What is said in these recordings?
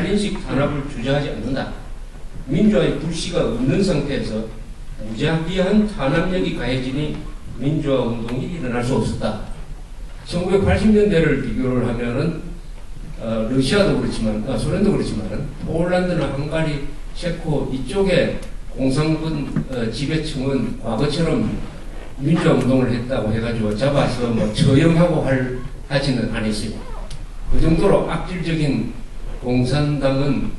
스탈린식 탄압을 주저하지 않는다. 민주화의 불씨가 없는 상태에서 무자비한 탄압력이 가해지니 민주화 운동이 일어날 수 없었다. 1980년대를 비교를 하면은 러시아도 그렇지만 소련도 그렇지만 폴란드나 헝가리, 체코 이쪽에 공산군 지배층은 과거처럼 민주화 운동을 했다고 해가지고 잡아서 뭐 처형하고 하지는 않았어요. 그 정도로 악질적인 공산당은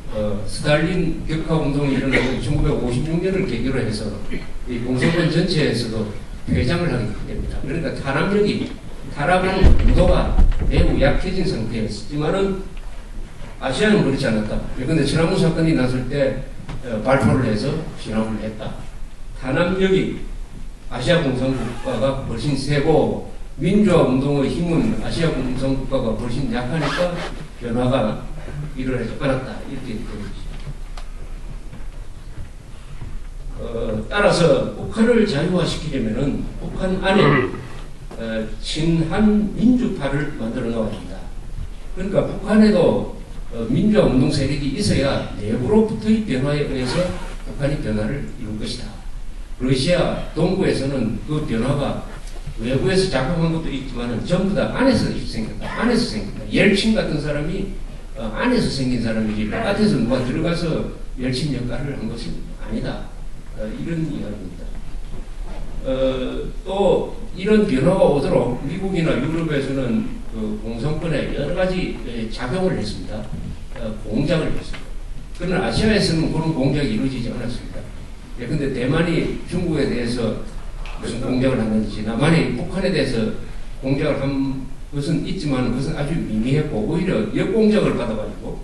스탈린 격파 운동이 일어나고 1956년을 계기로 해서 이 공산권 전체에서도 퇴장을 하게 됩니다. 그러니까 타락하는 강도가 매우 약해진 상태였지만은 아시아는 그렇지 않았다. 그런데 천안문 사건이 났을 때 발표를 해서 진압을 했다. 탄압력이 아시아 공산국가가 훨씬 세고 민주화 운동의 힘은 아시아 공산국가가 훨씬 약하니까 변화가 일어나지 않았다. 이렇게 되죠. 따라서 북한을 자유화시키려면은 북한 안에 친한 민주파를 만들어 놓아야 한다. 그러니까 북한에도 민주화 운동 세력이 있어야 내부로부터의 변화에 의해서 북한이 변화를 이룰 것이다. 러시아 동부에서는 그 변화가 외부에서 작동한 것도 있지만 전부 다 안에서 생겼다. 안에서 생겼다. 옐친 같은 사람이 안에서 생긴 사람이지 바깥에서 누가 들어가서 옐친 역할을 한 것은 아니다. 이런 이야기입니다. 또 이런 변화가 오도록 미국이나 유럽에서는 그 공산권에 여러 가지 작용을 했습니다. 공작을 했습니다. 그러나 아시아에서는 그런 공작이 이루어지지 않았습니다. 그런데 대만이 중국에 대해서 무슨 공작을 하는지, 남한이 북한에 대해서 공작을 한 것은 있지만 그것은 아주 미미했고 오히려 역공작을 받아가지고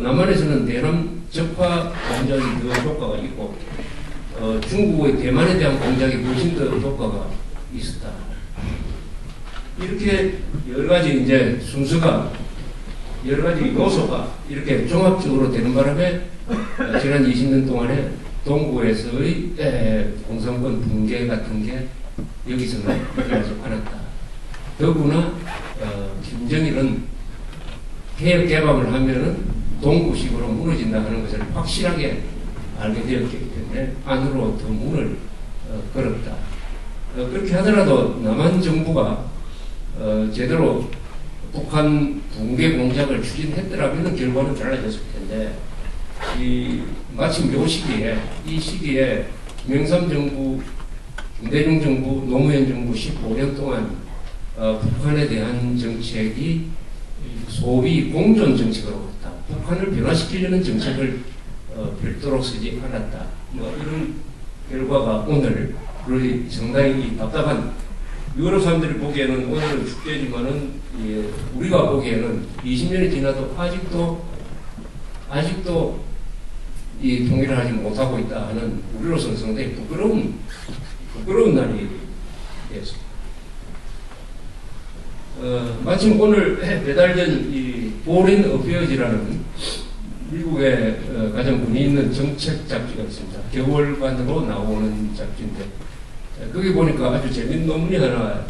남한에서는 대남 적화 공작이 더 효과가 있고 중국의 대만에 대한 공작이 훨씬 더 효과가 있었다. 이렇게 여러 가지 이제 순서가 여러 가지 요소가 이렇게 종합적으로 되는 바람에 지난 20년 동안에 동부에서의 공산권 붕괴 같은 게 여기서는 일어나지 않았다. 더구나 김정일은 개혁 개방을 하면은 동부식으로 무너진다 하는 것을 확실하게 알게 되었기 때문에 안으로 더 문을 걸었다. 그렇게 하더라도 남한 정부가 제대로 북한 붕괴 공작을 추진했더라면 결과는 달라졌을 텐데 마침 이 시기에 김영삼 정부, 김대중 정부, 노무현 정부 15년 동안 북한에 대한 정책이 소위 공존 정책으로 갔다. 북한을 변화시키려는 정책을 별도로 쓰지 않았다. 이런 결과가 오늘 상당히 답답한 유럽 사람들이 보기에는 오늘은 축제지만은 우리가 보기에는 20년이 지나도 아직도 이 통일을 하지 못하고 있다 하는 우리로서는 상당히 부끄러운 날이 되었습니다. 마침 오늘 배달된 이 포린 어페어즈라는 미국의 가장 권위 있는 정책 잡지가 있습니다. 겨울간으로 나오는 잡지인데 거기 보니까 아주 재밌는 논문이 하나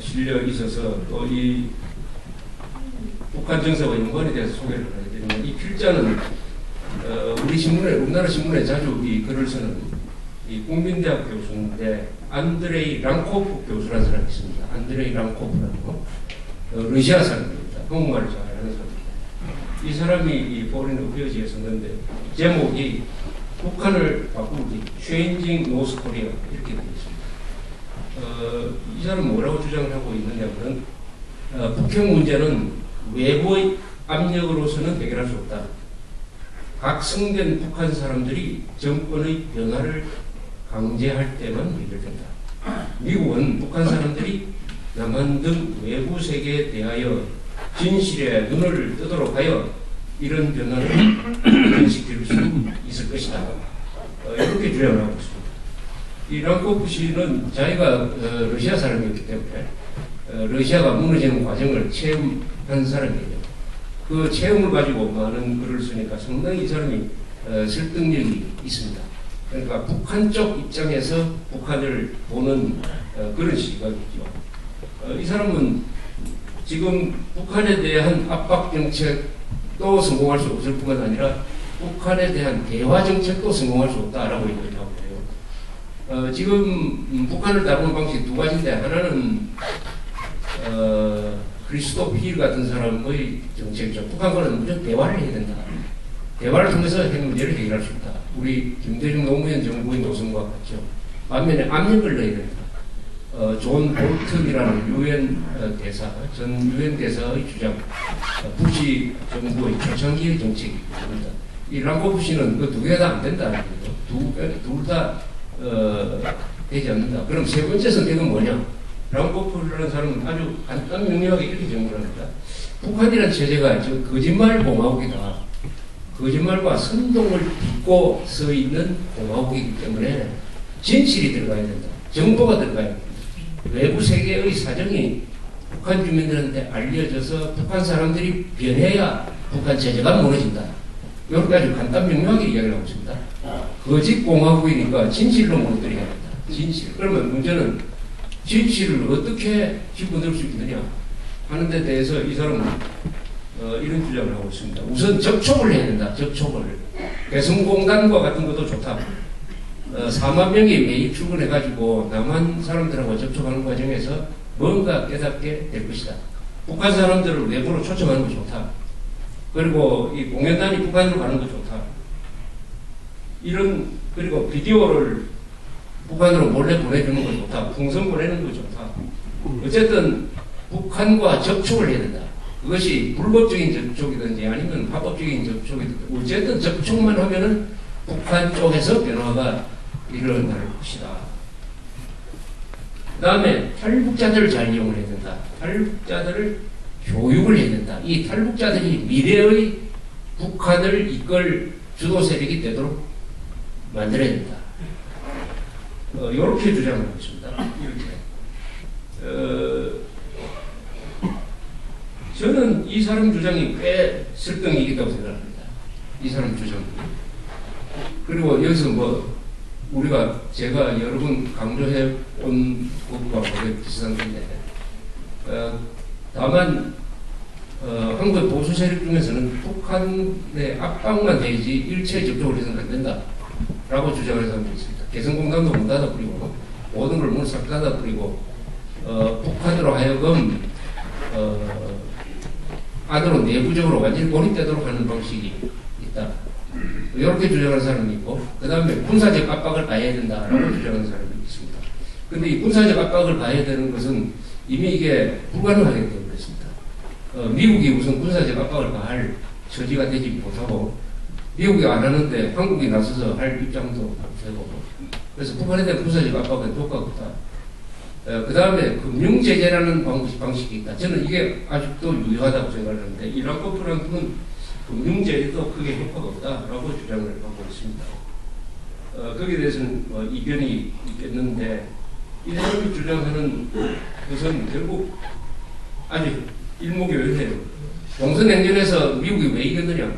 실려 있어서 또 이 북한 정세와 연관에 대해서 소개를 해야 되는데 이 필자는 우리나라 신문에 자주 이 글을 쓰는 이 국민대학 교수인데 안드레이 랑코프 교수라는 사람이 있습니다. 안드레이 랑코프라고 러시아 사람입니다. 한국말을 잘하는 사람입니다. 이 사람이 이 포린 어페어즈에 썼는데 제목이 북한을 바꾸기 Changing North Korea 이렇게 되어 있습니다. 이 사람은 뭐라고 주장을 하고 있느냐면 북핵 문제는 외부의 압력으로서는 해결할 수 없다. 각성된 북한 사람들이 정권의 변화를 강제할 때만 해결된다. 미국은 북한 사람들이 남한 등 외부 세계에 대하여 진실에 눈을 뜨도록 하여 이런 변화를 실현시킬 수 있을 것이다. 이렇게 주장을 하고 있습니다. 이 랑코프 씨는 자기가 러시아 사람이었기 때문에 러시아가 무너지는 과정을 체험한 사람이에요. 그 체험을 가지고 많은 글을 쓰니까 상당히 이 사람이 설득력이 있습니다. 그러니까 북한 쪽 입장에서 북한을 보는 그런 시각이죠. 이 사람은 지금 북한에 대한 압박 정책 또 성공할 수 없을 뿐만 아니라 북한에 대한 대화 정책도 성공할 수 없다라고 얘기하고 있어요. 지금 북한을 다루는 방식이 두 가지인데, 하나는 크리스토 필 같은 사람의 정책이죠. 북한과는 무조건 대화를 해야 된다. 대화를 통해서 핵 문제를 해결할 수 있다. 우리 김대중 노무현 정부의 노선과 같죠. 반면에 압력을 넣어야 된다. 존 볼튼이라는 유엔 대사, 전 유엔 대사의 주장, 부시 정부의 초창기의 정책입니다. 이 랑코프 씨는 그 두 개 다 안 된다. 둘 다 되지 않는다. 그럼 세 번째 선택은 뭐냐? 랑코프라는 사람은 아주 간단 명료하게 이렇게 정리를 합니다. 북한이라는 체제가 거짓말 공화국이다. 거짓말과 선동을 딛고 서 있는 공화국이기 때문에 진실이 들어가야 된다. 정보가 들어가야 된다. 외부 세계의 사정이 북한 주민들한테 알려져서 북한 사람들이 변해야 북한 체제가 무너진다. 이렇게 아주 간단 명료하게 이야기를 하고 있습니다. 거짓 공화국이니까 진실로 무너뜨려야 된다. 진실. 그러면 문제는 진실을 어떻게 집어넣을 수 있느냐 하는 데 대해서 이 사람은 이런 주장을 하고 있습니다. 우선 접촉을 해야 된다. 접촉을. 개성공단과 같은 것도 좋다. 4만 명이 매일 출근해가지고 남한 사람들하고 접촉하는 과정에서 뭔가 깨닫게 될 것이다. 북한 사람들을 외부로 초청하는 거 좋다. 그리고 이 공연단이 북한으로 가는 거 좋다. 그리고 비디오를 북한으로 몰래 보내주는 거 좋다. 풍선 보내는 거 좋다. 어쨌든 북한과 접촉을 해야 된다. 그것이 불법적인 접촉이든지 아니면 합법적인 접촉이든지 어쨌든 접촉만 하면은 북한 쪽에서 변화가 일어날 것이다. 그 다음에 탈북자들을 잘 이용을 해야 된다. 탈북자들을 교육을 해야 된다. 이 탈북자들이 미래의 북한을 이끌 주도 세력이 되도록 만들어야 된다. 이렇게 주장하고 있습니다. 이렇게. 저는 이 사람 주장이 꽤 설득력이 있다고 생각합니다. 이 사람 주장이. 그리고 여기서 제가 여러 번 강조해 온 것과 거의 비슷한 건데, 다만, 한국 보수 세력 중에서는 북한의 압박만 되지 일체 접촉을 해서는 안 된다. 라고 주장하는 사람도 있습니다. 개성공단도 문 닫아버리고, 모든 걸 문을 싹 닫아버리고, 북한으로 하여금, 안으로 내부적으로 완전히 고립되도록 하는 방식이 있다. 이렇게 주장하는 사람이 있고, 그 다음에 군사적 압박을 가해야 된다라고 주장하는 사람이 있습니다. 근데 이 군사적 압박을 가해야 되는 것은 이미 이게 불가능하게 되어버렸습니다. 미국이 우선 군사적 압박을 가할 처지가 되지 못하고, 미국이 안 하는데 한국이 나서서 할 입장도 되고, 그래서 북한에 대한 군사적 압박은 효과가 없다. 그 다음에 금융제재라는 방식이 있다. 저는 이게 아직도 유효하다고 생각하는데, 이 랑코프라는 분은 금융제재도 크게 효과가 없다라고 주장을 하고 있습니다. 거기에 대해서는 이견이 있겠는데, 이 사람이 주장하는 것은 결국 아주 일목요연해요. 동서냉전에서 미국이 왜 이겼느냐?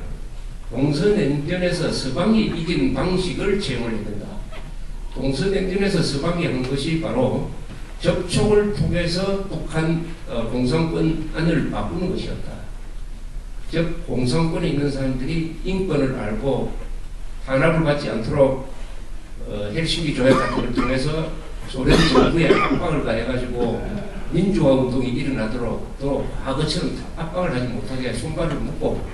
동서냉전에서 서방이 이긴 방식을 채용을 해야 된다. 동서냉전에서 서방이 한 것이 바로 접촉을 통해서 북한 공산권안을 바꾸는 것이었다. 즉 공산권에 있는 사람들이 인권을 알고 탄압을 받지 않도록 헬싱키 조약 같은 걸 통해서 소련 정부에 압박을 가해가지고 민주화 운동이 일어나도록 또 과거처럼 압박을 하지 못하게 손발을 묶고,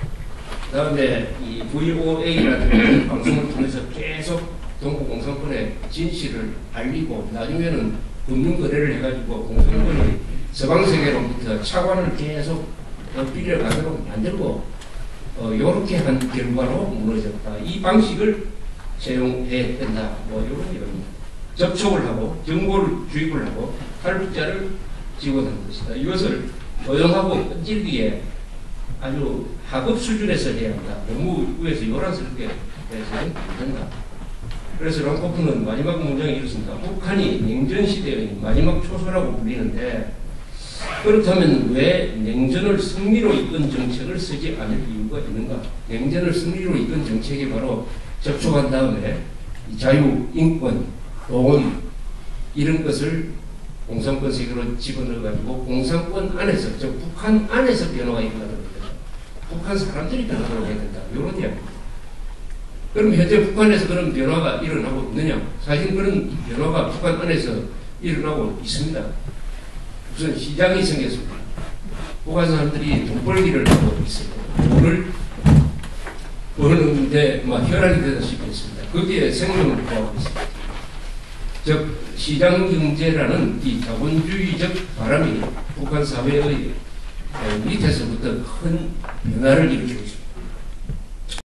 그 다음에 이 VOA라는 방송을 통해서 계속 동북 공산권의 진실을 알리고, 나중에는 금융거래를 해가지고 공산권이 서방세계로부터 차관을 계속 빌려가도록 만들고, 요렇게 한 결과로 무너졌다. 이 방식을 채용해야 된다. 이런 얘기입니다. 접촉을 하고, 정보를 주입을 하고, 탈북자를 지원하는 것이다. 이것을 조용하고 끈질기게 아주 하급 수준에서 해야 한다. 너무 위에서 요란스럽게 해서는 안 된다. 그래서 랑코프는 마지막 문장이 이렇습니다. 북한이 냉전시대의 마지막 초소라고 불리는데, 그렇다면 왜 냉전을 승리로 이끈 정책을 쓰지 않을 이유가 있는가? 냉전을 승리로 이끈 정책이 바로 접촉한 다음에 자유, 인권, 돈 이런 것을 공산권 세계로 집어넣어가지고 공산권 안에서, 즉 북한 안에서 변화가 일어나는 겁니다. 북한 사람들이 변화도록 해야 된다. 이런 이야기입니다. 그럼 현재 북한에서 그런 변화가 일어나고 있느냐? 사실 그런 변화가 북한 안에서 일어나고 있습니다. 우선 시장이 생겼습니다. 북한 사람들이 돈 벌기를 하고 있어요. 돈을 버는데 혈안이 되다시피 했습니다. 거기에 생명을 구하고 있습니다. 즉 시장 경제라는 이 자본주의적 바람이 북한 사회의 밑에서부터 큰 변화를 일으키고 있습니다.